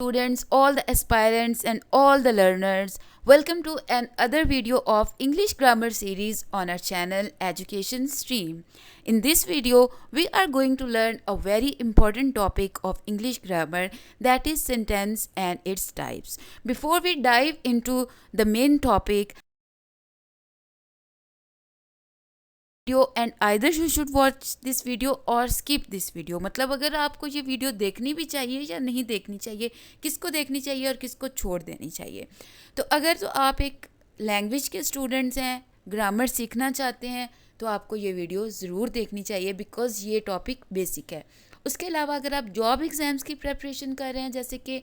Students, all the aspirants and all the learners, welcome to another video of English grammar series on our channel Education Stream. In this video, we are going to learn a very important topic of English grammar, that is sentence and its types. Before we dive into the main topic, and either you should watch this video और skip this video. मतलब अगर आपको ये video देखनी भी चाहिए या नहीं देखनी चाहिए, किसको देखनी चाहिए और किसको छोड़ देनी चाहिए। तो अगर तो आप एक लैंग्वेज के स्टूडेंट्स हैं, ग्रामर सीखना चाहते हैं, तो आपको ये वीडियो ज़रूर देखनी चाहिए बिकॉज़ ये टॉपिक बेसिक है। उसके अलावा अगर आप जॉब एग्ज़ाम्स की प्रेपरेशन कर रहे हैं, जैसे कि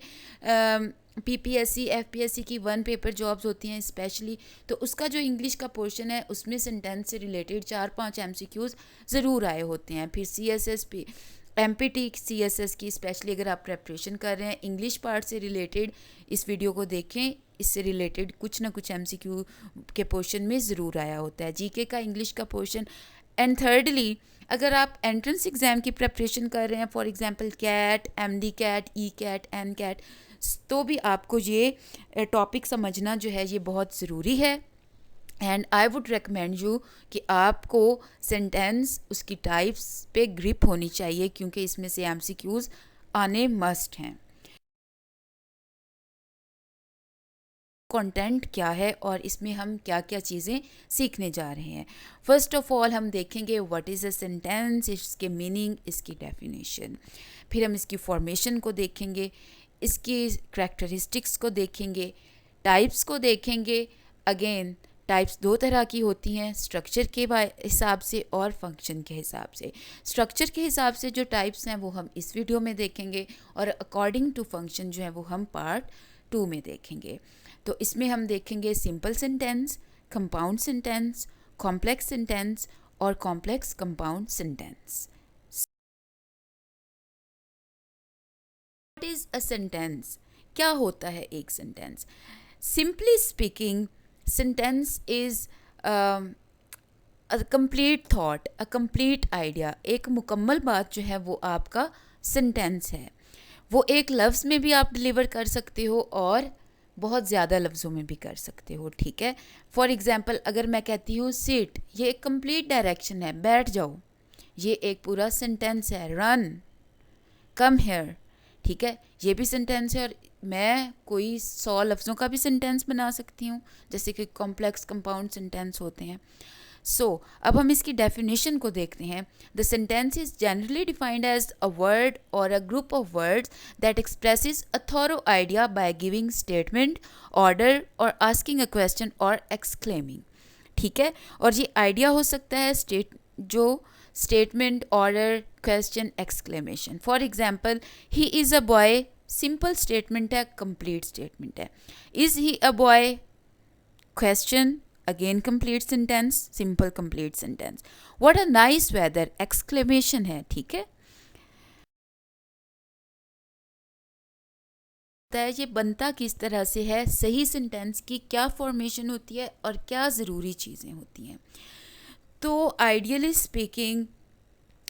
पीपीएससी एफपीएससी की 1 पेपर जॉब्स होती हैं स्पेशली, तो उसका जो इंग्लिश का पोर्शन है उसमें सेंटेंस से रिलेटेड 4-5 एमसीक्यूज़ ज़रूर आए होते हैं। फिर सीएसएस एमपीटी सीएसएस की स्पेशली अगर आप प्रेपरेशन कर रहे हैं इंग्लिश पार्ट से रिलेटेड, इस वीडियो को देखें, इससे रिलेटेड कुछ ना कुछ एमसीक्यू के पोर्शन में ज़रूर आया होता है, जीके का इंग्लिश का पोर्शन। एंड थर्डली, अगर आप एंट्रेंस एग्ज़ाम की प्रेपरेशन कर रहे हैं, for example CAT, MD CAT, E CAT, N CAT, तो भी आपको ये टॉपिक समझना जो है ये बहुत ज़रूरी है। And I would recommend you कि आपको सेंटेंस, उसकी टाइप्स पे ग्रिप होनी चाहिए क्योंकि इसमें से एमसीक्यूज़ आने मस्ट हैं। कंटेंट क्या है और इसमें हम क्या क्या चीज़ें सीखने जा रहे हैं। फर्स्ट ऑफ ऑल हम देखेंगे व्हाट इज़ अ सेंटेंस, इसके मीनिंग, इसकी डेफिनेशन। फिर हम इसकी फॉर्मेशन को देखेंगे, इसकी करैक्टरिस्टिक्स को देखेंगे, टाइप्स को देखेंगे। अगेन टाइप्स 2 तरह की होती हैं, स्ट्रक्चर के हिसाब से और फंक्शन के हिसाब से। स्ट्रक्चर के हिसाब से जो टाइप्स हैं वो हम इस वीडियो में देखेंगे और अकॉर्डिंग टू फंक्शन जो है वो हम पार्ट 2 में देखेंगे। तो इसमें हम देखेंगे simple sentence, compound sentence, complex sentence और complex compound sentence. What is a sentence? क्या होता है एक sentence? Simply speaking, sentence is a complete thought, a complete idea. एक मुकम्मल बात जो है वो आपका सेंटेंस है। वो एक लफ्ज़ में भी आप डिलीवर कर सकते हो और बहुत ज़्यादा लफ्ज़ों में भी कर सकते हो, ठीक है। फॉर एग्ज़ाम्पल अगर मैं कहती हूँ सिट, ये एक कंप्लीट डायरेक्शन है, बैठ जाओ, ये एक पूरा सेंटेंस है। रन, कम हेयर, ठीक है, ये भी सेंटेंस है। और मैं कोई 100 लफ्ज़ों का भी सेंटेंस बना सकती हूँ, जैसे कि कॉम्प्लेक्स कंपाउंड सेंटेंस होते हैं। अब हम इसकी डेफिनेशन को देखते हैं। The sentence is generally defined as a word और a group of words that expresses a thorough idea by giving statement, order और आस्किंग अ क्वेश्चन और एक्सक्लेमिंग, ठीक है। और ये आइडिया हो सकता है statement, order, question, exclamation. For example, he is a boy, simple statement है, कंप्लीट स्टेटमेंट है। Is he a boy, question, again complete sentence, simple complete sentence. What a nice weather, exclamation है, ठीक है। ये बनता किस तरह से है, सही सेंटेंस की क्या फॉर्मेशन होती है और क्या ज़रूरी चीज़ें होती हैं। तो ideally speaking,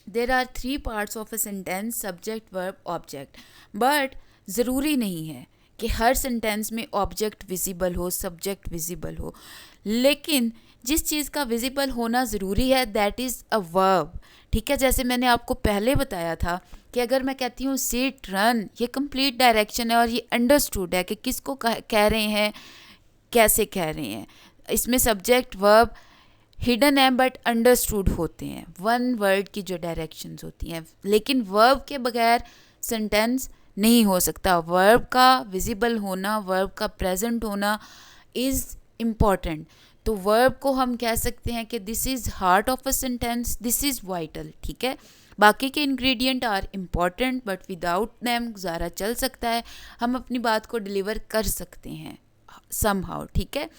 there are 3 parts of a sentence, subject, verb, object. But ज़रूरी नहीं है कि हर सेंटेंस में ऑब्जेक्ट विजिबल हो, सब्जेक्ट विजिबल हो, लेकिन जिस चीज़ का विजिबल होना ज़रूरी है दैट इज़ अ वर्ब, ठीक है। जैसे मैंने आपको पहले बताया था कि अगर मैं कहती हूँ सिट, रन, ये कंप्लीट डायरेक्शन है और ये अंडरस्टूड है कि किसको कह रहे हैं, कैसे कह रहे हैं। इसमें सब्जेक्ट वर्ब हिडन है बट अंडरस्टूड होते हैं, 1 वर्ड की जो डायरेक्शंस होती हैं। लेकिन वर्ब के बगैर सेंटेंस नहीं हो सकता। वर्ब का विजिबल होना, वर्ब का प्रेजेंट होना इज़ इम्पॉर्टेंट। तो वर्ब को हम कह सकते हैं कि this is heart of a sentence, this is vital, ठीक है। बाकी के ingredient are important but without them गुजारा चल सकता है, हम अपनी बात को डिलीवर कर सकते हैं somehow, ठीक है।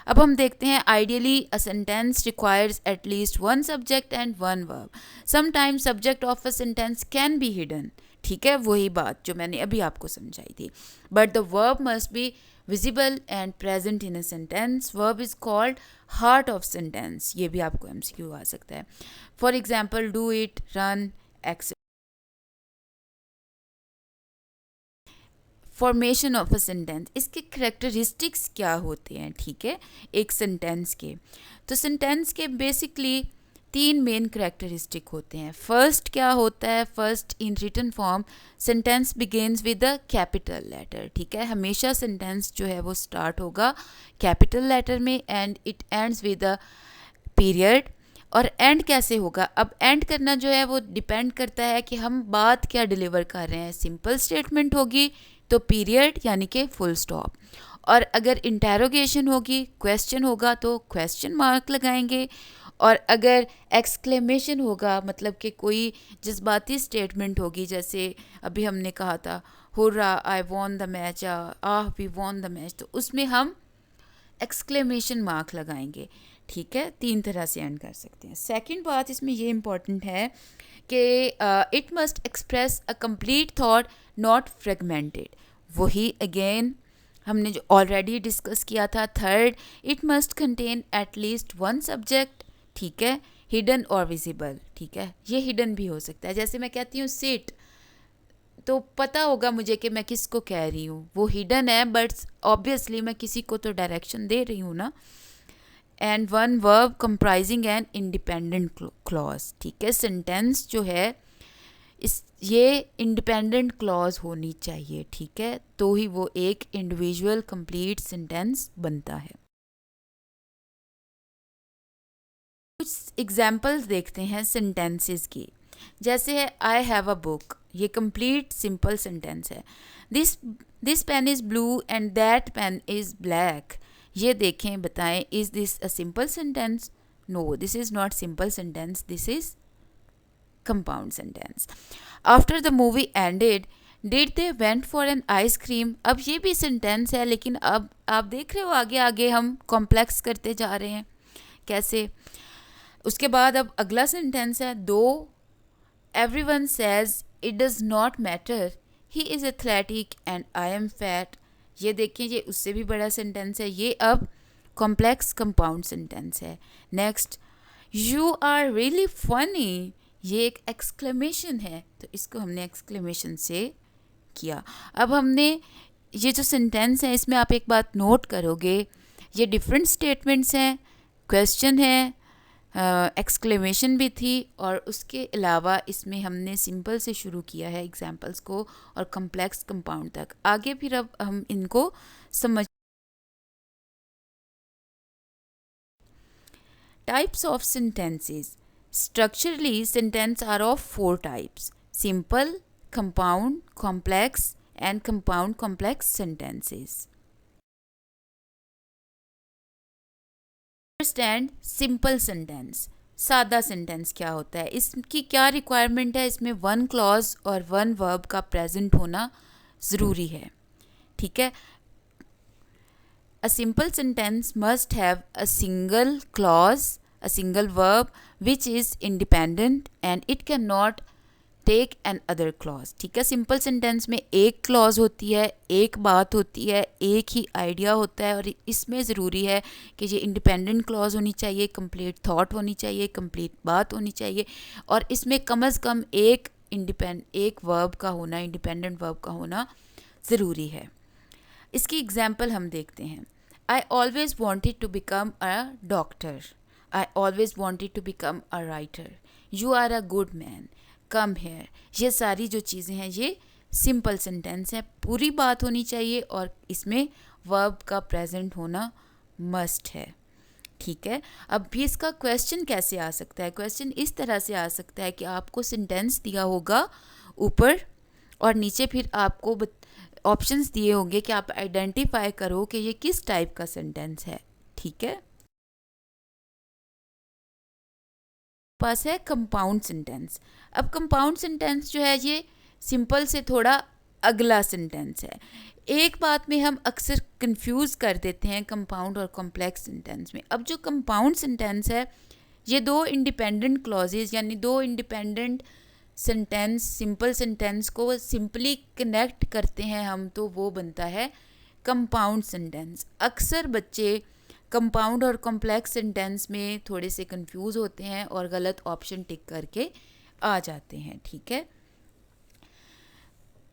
अब हम देखते हैं ideally a sentence requires at least 1 subject and 1 verb. Sometimes subject of a sentence can be hidden, ठीक है, वही बात जो मैंने अभी आपको समझाई थी। But the verb must be visible and present in a sentence. Verb is called heart of sentence, ये भी आपको एमसीक्यू आ सकता है। For example, do it, run, etcetera. Formation of a sentence, इसके करेक्टरिस्टिक्स क्या होते हैं, ठीक है, एक सेंटेंस के। तो सेंटेंस के बेसिकली 3 मेन करेक्टरिस्टिक होते हैं। फर्स्ट क्या होता है, first in written form sentence begins with a capital letter, ठीक है, हमेशा सेंटेंस जो है वो स्टार्ट होगा कैपिटल लेटर में and it ends with a period. और एंड कैसे होगा, अब एंड करना जो है वो डिपेंड करता है कि हम बात क्या डिलीवर कर रहे हैं। सिंपल स्टेटमेंट होगी तो पीरियड यानी कि फुल स्टॉप, और अगर इंटेरोगेशन होगी, क्वेश्चन होगा तो क्वेश्चन मार्क लगाएंगे, और अगर एक्सक्लेमेशन होगा मतलब कि कोई जज्बाती स्टेटमेंट होगी, जैसे अभी हमने कहा था hurrah I won the match, ah we won the match, तो उसमें हम एक्सक्लेमेशन मार्क लगाएंगे, ठीक है। 3 तरह से एंड कर सकते हैं। सेकंड बात इसमें ये इम्पॉर्टेंट है कि it must express a complete thought not fragmented, वही अगेन हमने जो ऑलरेडी डिस्कस किया था। Third, it must contain at least 1 subject, ठीक है, हिडन और विजिबल, ठीक है, ये हिडन भी हो सकता है। जैसे मैं कहती हूँ सिट, तो पता होगा मुझे कि मैं किसको कह रही हूँ, वो हिडन है बट ऑब्वियसली मैं किसी को तो डायरेक्शन दे रही हूँ ना। And 1 verb comprising an independent clause, ठीक है, सेंटेंस जो है इस ये इंडिपेंडेंट क्लॉज होनी चाहिए, ठीक है, तो ही वो एक इंडिविजुअल कंप्लीट सेंटेंस बनता है। कुछ एग्जाम्पल्स देखते हैं सेंटेंसेस की, जैसे है आई हैव अ बुक, ये कंप्लीट सिंपल सेंटेंस है। This pen is blue and that pen is black, ये देखें, बताएं, is this a simple sentence? No, this is not simple sentence, this is compound sentence. After the ended ended, did they went for an ice cream, अब ये भी sentence है, लेकिन अब आप देख रहे हो आगे आगे हम कॉम्प्लेक्स करते जा रहे हैं कैसे। उसके बाद अब अगला सेंटेंस है, दो everyone says it does not matter, he is athletic and I am fat, ये देखिए ये उससे भी बड़ा सेंटेंस है, ये अब कॉम्प्लेक्स कंपाउंड सेंटेंस है। Next, you are really funny, ये एक एक्सक्लेमेशन है, तो इसको हमने एक्सक्लेमेशन से किया। अब हमने ये जो सेंटेंस है इसमें आप एक बात नोट करोगे, ये डिफरेंट स्टेटमेंट्स हैं, क्वेश्चन है, एक्सक्लेमेशन भी थी, और उसके अलावा इसमें हमने सिंपल से शुरू किया है एग्जाम्पल्स को और कम्प्लेक्स कंपाउंड तक। आगे फिर अब हम इनको समझ। Types of sentences, structurally sentence are of 4 types: simple, compound, complex and compound complex sentences. Understand simple sentence, सादा सेंटेंस क्या होता है, इसकी क्या रिक्वायरमेंट है, इसमें 1 क्लॉज और 1 वर्ब का प्रेजेंट होना ज़रूरी है, ठीक है। A simple sentence must have a single clause, a single verb which is independent and it cannot take an other clause, ठीक है। सिंपल सेंटेंस में एक क्लॉज होती है, एक बात होती है, एक ही आइडिया होता है, और इसमें ज़रूरी है कि ये इंडिपेंडेंट क्लॉज होनी चाहिए, कंप्लीट थॉट होनी चाहिए, कंप्लीट बात होनी चाहिए, और इसमें कम अज़ कम एक वर्ब का होना, इंडिपेंडेंट वर्ब का होना ज़रूरी है। इसकी एग्जाम्पल हम देखते हैं। I always wanted to become a doctor. I always wanted to become a writer. You are a good man. Come here. ये सारी जो चीज़ें हैं ये सिंपल सेंटेंस है, पूरी बात होनी चाहिए और इसमें वर्ब का प्रेजेंट होना मस्ट है, ठीक है। अब भी इसका क्वेश्चन कैसे आ सकता है, क्वेश्चन इस तरह से आ सकता है कि आपको सेंटेंस दिया होगा ऊपर और नीचे फिर आपको ऑप्शंस दिए होंगे कि आप आइडेंटिफाई करो कि ये किस टाइप का सेंटेंस है, ठीक है। पास है कंपाउंड सेंटेंस। अब कंपाउंड सेंटेंस जो है ये सिंपल से थोड़ा अगला सेंटेंस है। एक बात में हम अक्सर कंफ्यूज कर देते हैं कंपाउंड और कॉम्प्लेक्स सेंटेंस में। अब जो कंपाउंड सेंटेंस है ये 2 इंडिपेंडेंट क्लॉजेज यानी 2 इंडिपेंडेंट सेंटेंस, सिंपल सेंटेंस को सिंपली कनेक्ट करते हैं हम, तो वो बनता है कंपाउंड सेंटेंस। अक्सर बच्चे कंपाउंड और कॉम्प्लेक्स सेंटेंस में थोड़े से कंफ्यूज होते हैं और गलत ऑप्शन टिक करके आ जाते हैं, ठीक है।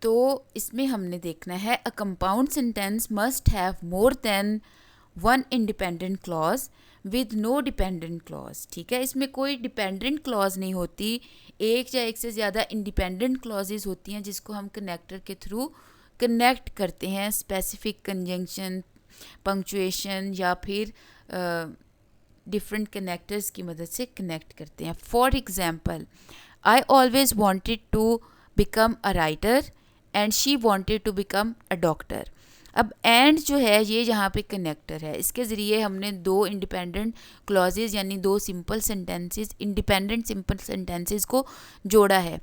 तो इसमें हमने देखना है a compound sentence must have more than one independent clause with no dependent clause. ठीक है, इसमें कोई डिपेंडेंट क्लॉज नहीं होती, एक या एक से ज़्यादा इंडिपेंडेंट क्लॉजेज होती हैं जिसको हम कनेक्टर के थ्रू कनेक्ट करते हैं, स्पेसिफिक कंजंक्शन, पंक्चुएशन या फिर डिफरेंट कनेक्टर्स की मदद से कनेक्ट करते हैं। For example, I always wanted to become a writer and she wanted to become a doctor. अब एंड जो है ये यहाँ पे कनेक्टर है, इसके ज़रिए हमने दो इंडिपेंडेंट क्लॉजेज यानी दो simple sentences, independent simple sentences को जोड़ा है।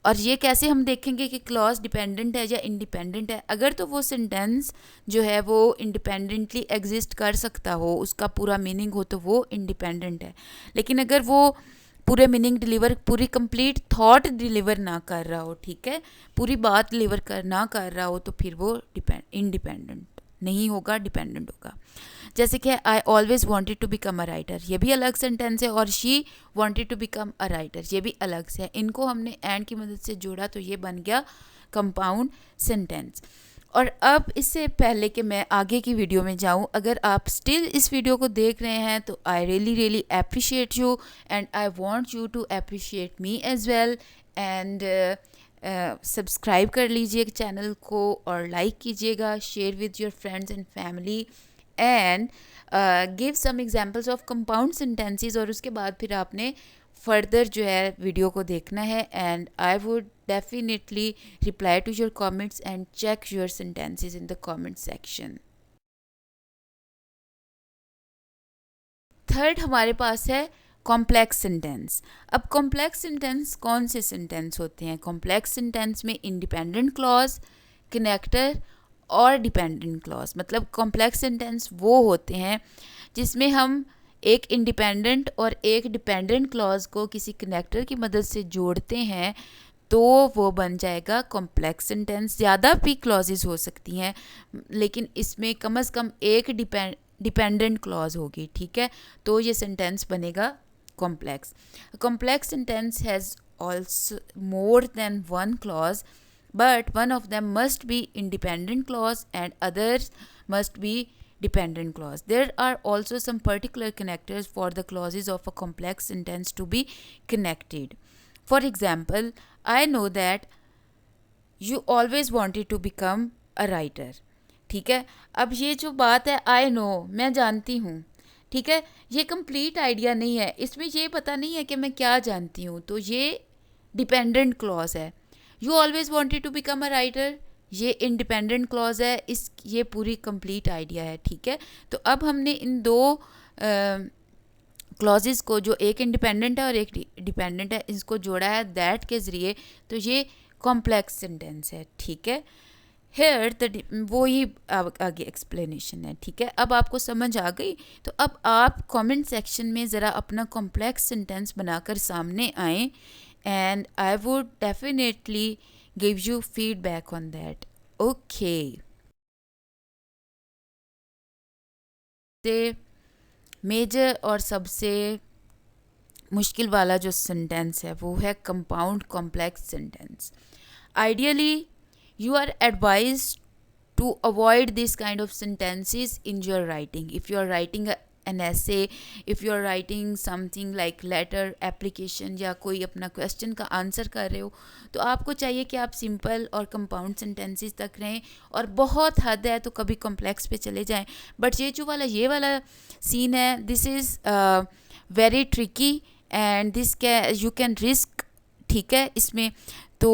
और ये कैसे हम देखेंगे कि क्लॉज डिपेंडेंट है या इंडिपेंडेंट है? अगर तो वो सेंटेंस जो है वो इंडिपेंडेंटली एग्जिस्ट कर सकता हो, उसका पूरा मीनिंग हो, तो वो इंडिपेंडेंट है। लेकिन अगर वो पूरे मीनिंग डिलीवर, पूरी कंप्लीट थॉट डिलीवर ना कर रहा हो, ठीक है, पूरी बात डिलीवर ना कर रहा हो, तो फिर वो इंडिपेंडेंट नहीं होगा, डिपेंडेंट होगा। जैसे कि I always wanted to become a writer, ये भी अलग सेंटेंस है, और she wanted to become a writer, ये भी अलग से है। इनको हमने एंड की मदद से जोड़ा तो ये बन गया कंपाउंड सेंटेंस। और अब इससे पहले कि मैं आगे की वीडियो में जाऊं, अगर आप स्टिल इस वीडियो को देख रहे हैं तो I really appreciate you and I want you to appreciate me as well. And subscribe कर लीजिए चैनल को और लाइक कीजिएगा, share with your friends and family and give some examples of compound sentences. और उसके बाद फिर आपने फर्दर जो है वीडियो को देखना है। And I would definitely reply to your comments and check your sentences in the comment section. Third हमारे पास है कॉम्प्लेक्स सेंटेंस। अब कॉम्प्लेक्स सेंटेंस कौन से सेंटेंस होते हैं? कॉम्प्लेक्स सेंटेंस में इंडिपेंडेंट क्लॉज, कनेक्टर और डिपेंडेंट क्लॉज। मतलब कॉम्प्लेक्स सेंटेंस वो होते हैं जिसमें हम एक इंडिपेंडेंट और एक डिपेंडेंट क्लॉज को किसी कनेक्टर की मदद से जोड़ते हैं तो वो बन जाएगा कॉम्प्लेक्स सेंटेंस। ज़्यादा भी क्लॉजेज हो सकती हैं, लेकिन इसमें कम से कम एक डिपेंडेंट क्लॉज होगी, ठीक है, तो ये सेंटेंस बनेगा complex. Complex sentence has also more than one clause, but one of them must be independent clause and others must be dependent clause. There are also some particular connectors for the clauses of a complex sentence to be connected. For example, I know that you always wanted to become a writer. ठीक है, अब ये जो बात है I know, मैं जानती हूँ, ठीक है, ये कंप्लीट आइडिया नहीं है, इसमें ये पता नहीं है कि मैं क्या जानती हूँ, तो ये डिपेंडेंट क्लॉज है। You always wanted to become a writer, ये इंडिपेंडेंट क्लॉज है, इस ये पूरी कंप्लीट आइडिया है, ठीक है। तो अब हमने इन दो क्लॉजेस को, जो एक इंडिपेंडेंट है और एक डिपेंडेंट है, इसको जोड़ा है दैट के ज़रिए, तो ये कॉम्प्लेक्स सेंटेंस है, ठीक है। हेयर द वो ही आगे एक्सप्लेनेशन है, ठीक है। अब आपको समझ आ गई, तो अब आप कमेंट सेक्शन में ज़रा अपना कॉम्प्लेक्स सेंटेंस बनाकर सामने आएँ and I would definitely give you feedback on that. Okay. से मेजर और सबसे मुश्किल वाला जो सेंटेंस है वो है compound complex sentence. Ideally you are advised to avoid this kind of sentences in your writing. If you are writing an essay, if you are writing something like letter application या कोई अपना question का answer कर रहे हो, तो आपको चाहिए कि आप सिंपल और कंपाउंड सेंटेंसेस तक रहें, और बहुत हद है तो कभी कॉम्प्लेक्स पे चले जाएं। बट ये वाला सीन है, this is very tricky and this you can risk, ठीक है, इसमें तो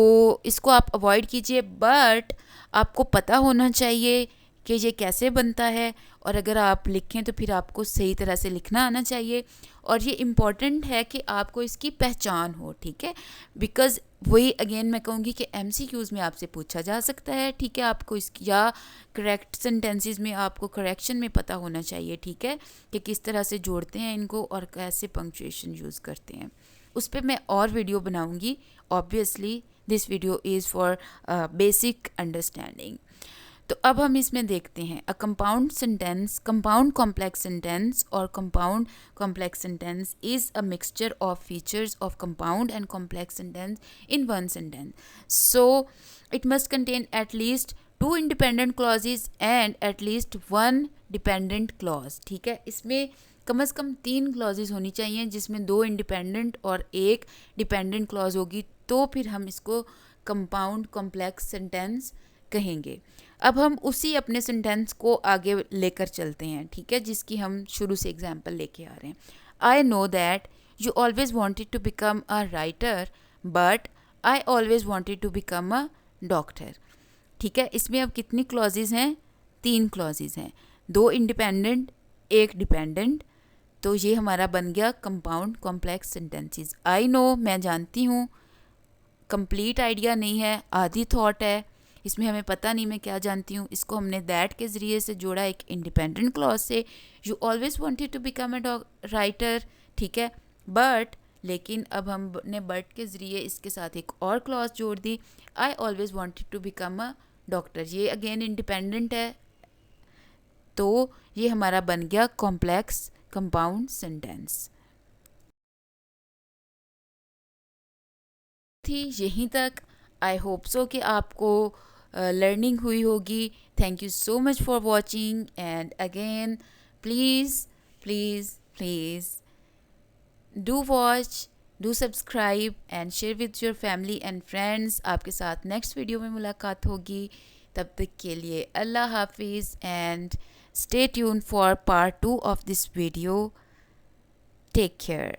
इसको आप अवॉइड कीजिए। बट आपको पता होना चाहिए कि ये कैसे बनता है, और अगर आप लिखें तो फिर आपको सही तरह से लिखना आना चाहिए, और ये इम्पॉर्टेंट है कि आपको इसकी पहचान हो, ठीक है। बिकॉज़ वही अगेन मैं कहूँगी कि MCQs में आपसे पूछा जा सकता है, ठीक है, आपको इसकी या करेक्ट सेंटेंसेस में आपको करेक्शन में पता होना चाहिए, ठीक है, कि किस तरह से जोड़ते हैं इनको और कैसे पंक्चुएशन यूज़ करते हैं। उस पर मैं और वीडियो बनाऊँगी। Obviously this video is for basic understanding. तो अब हम इसमें देखते हैं a compound sentence, compound complex sentence और compound complex sentence is a mixture of features of compound and complex sentence in one sentence. So it must contain at least 2 independent clauses and at least 1 dependent clause. ठीक है, इसमें कम से कम 3 clauses होनी चाहिए जिसमें 2 independent और 1 dependent clause होगी, तो फिर हम इसको कंपाउंड कॉम्प्लेक्स सेंटेंस कहेंगे. अब हम उसी अपने सेंटेंस को आगे लेकर चलते हैं, ठीक है, जिसकी हम शुरू से एग्जाम्पल लेके आ रहे हैं. I know that you always wanted to become a writer but I always wanted to become a doctor. ठीक है, इसमें अब कितनी क्लॉजेज हैं? 3 क्लॉजेज हैं, 2 इंडिपेंडेंट 1 डिपेंडेंट. तो ये हमारा बन गया compound complex sentences. I know, मैं जानती हूँ, कंप्लीट आइडिया नहीं है, आधी थॉट है, इसमें हमें पता नहीं मैं क्या जानती हूँ. इसको हमने दैट के ज़रिए से जोड़ा एक इंडिपेंडेंट क्लॉज से. You always wanted to become a writer, ठीक है, बट लेकिन अब हमने बट के ज़रिए इसके साथ एक और क्लॉज जोड़ दी, I always wanted to become a doctor. ये अगेन इंडिपेंडेंट है, तो ये हमारा बन गया कॉम्प्लेक्स कंपाउंड सेंटेंस. थी यहीं तक. आई होप सो कि आपको लर्निंग हुई होगी. Thank you so much for watching and again please please please do watch, do subscribe and share with your family and friends. आपके साथ नेक्स्ट वीडियो में मुलाकात होगी. तब तक के लिए अल्लाह हाफिज़ and stay tuned for part 2 of this video. Take care.